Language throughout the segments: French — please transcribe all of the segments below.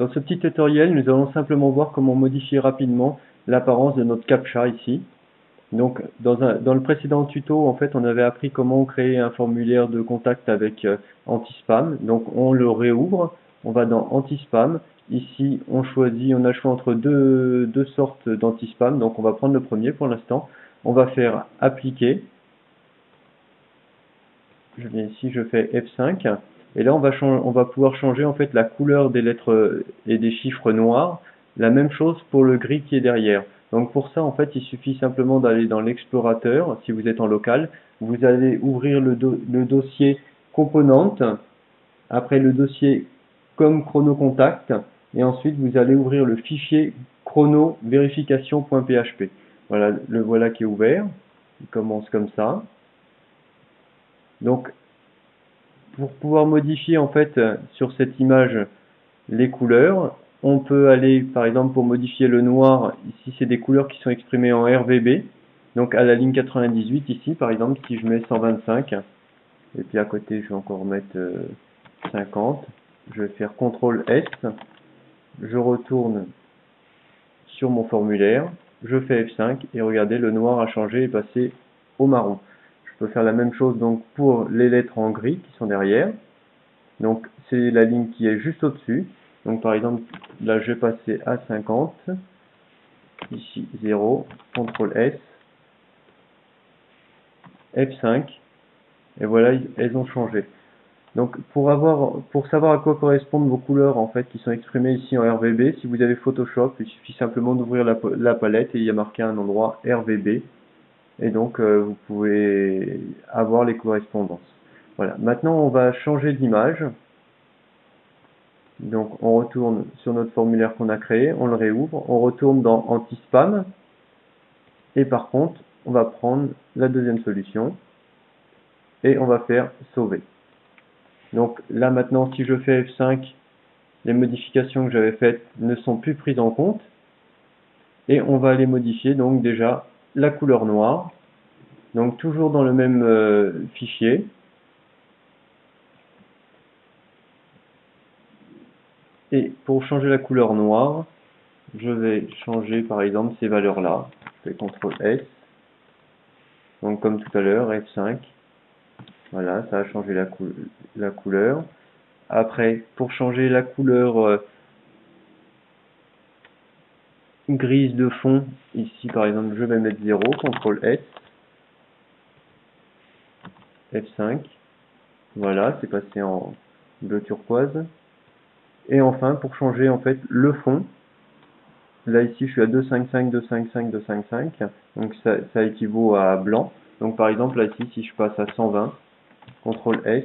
Dans ce petit tutoriel, nous allons simplement voir comment modifier rapidement l'apparence de notre CAPTCHA ici. Donc, dans le précédent tuto, en fait, on avait appris comment créer un formulaire de contact avec anti-spam. Donc, on le réouvre, on va dans anti-spam. Ici, on a le choix entre deux sortes d'anti-spam. Donc, on va prendre le premier pour l'instant. On va faire appliquer. Je viens ici, je fais F5. Et là, on va pouvoir changer en fait la couleur des lettres et des chiffres noirs. La même chose pour le gris qui est derrière. Donc pour ça, en fait, il suffit simplement d'aller dans l'explorateur, si vous êtes en local. Vous allez ouvrir le dossier componente, après le dossier comme chronocontact, et ensuite vous allez ouvrir le fichier chrono-verification.php. Voilà, le voilà qui est ouvert. Il commence comme ça. Donc, pour pouvoir modifier en fait sur cette image les couleurs, on peut aller par exemple pour modifier le noir, ici c'est des couleurs qui sont exprimées en RVB, donc à la ligne 98 ici par exemple si je mets 125, et puis à côté je vais encore mettre 50, je vais faire CTRL S, je retourne sur mon formulaire, je fais F5 et regardez le noir a changé et passé au marron. Je peux faire la même chose donc pour les lettres en gris qui sont derrière. Donc c'est la ligne qui est juste au-dessus. Donc par exemple, là je vais passer à 50. Ici 0, CTRL S, F5. Et voilà, elles ont changé. Donc pour savoir à quoi correspondent vos couleurs en fait qui sont exprimées ici en RVB, si vous avez Photoshop, il suffit simplement d'ouvrir la palette et il y a marqué un endroit RVB. Et donc vous pouvez avoir les correspondances. Voilà. Maintenant on va changer d'image. Donc on retourne sur notre formulaire qu'on a créé, on le réouvre, on retourne dans anti-spam. Et par contre, on va prendre la deuxième solution et on va faire sauver. Donc là maintenant, si je fais F5, les modifications que j'avais faites ne sont plus prises en compte. Et on va aller modifier donc déjà la couleur noire. Donc toujours dans le même fichier. Et pour changer la couleur noire, je vais changer par exemple ces valeurs-là. Je fais CTRL S. Donc comme tout à l'heure, F5. Voilà, ça a changé la couleur. Après, pour changer la couleur grise de fond, ici par exemple, je vais mettre 0, CTRL S, F5. Voilà, c'est passé en bleu turquoise. Et enfin, pour changer en fait le fond, là ici je suis à 255, 255, 255, donc ça équivaut à blanc. Donc par exemple là ici, si je passe à 120, CTRL S,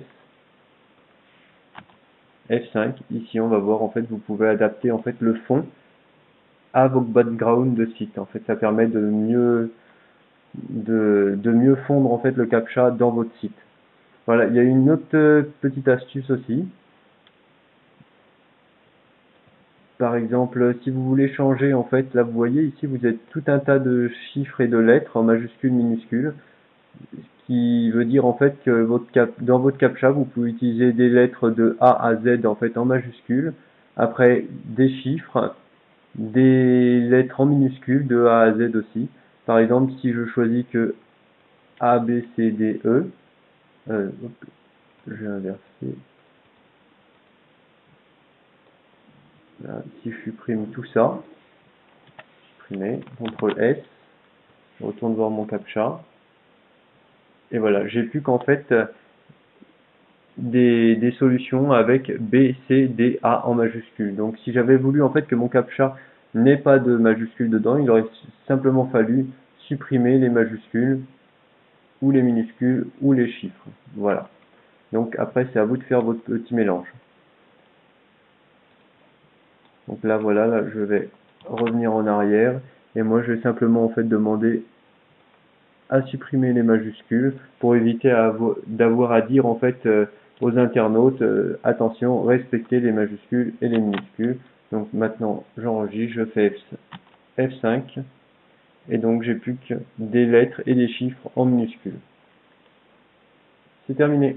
F5, ici on va voir en fait vous pouvez adapter en fait le fond à votre background de site. En fait ça permet de mieux fondre en fait le CAPTCHA dans votre site. Voilà, il y a une autre petite astuce aussi. Par exemple, si vous voulez changer, en fait, là vous voyez ici, vous avez tout un tas de chiffres et de lettres en majuscules, minuscules, ce qui veut dire en fait que dans votre CAPTCHA, vous pouvez utiliser des lettres de A à Z en fait en majuscules, après des chiffres, des lettres en minuscules de A à Z aussi. Par exemple, si je choisis que A, B, C, D, E, je vais inverser. Là, si je supprime tout ça, supprimer, CTRL S, je retourne voir mon CAPTCHA, et voilà, j'ai plus qu'en fait des solutions avec B, C, D, A en majuscule. Donc si j'avais voulu en fait que mon CAPTCHA n'ait pas de majuscules dedans, il aurait simplement fallu supprimer les majuscules, ou les minuscules, ou les chiffres. Voilà. Donc après c'est à vous de faire votre petit mélange. Donc là voilà, là, je vais revenir en arrière, et moi je vais simplement en fait demander à supprimer les majuscules pour éviter d'avoir à dire en fait aux internautes attention, respectez les majuscules et les minuscules. Donc maintenant j'enregistre, je fais F5 et donc j'ai plus que des lettres et des chiffres en minuscules. C'est terminé.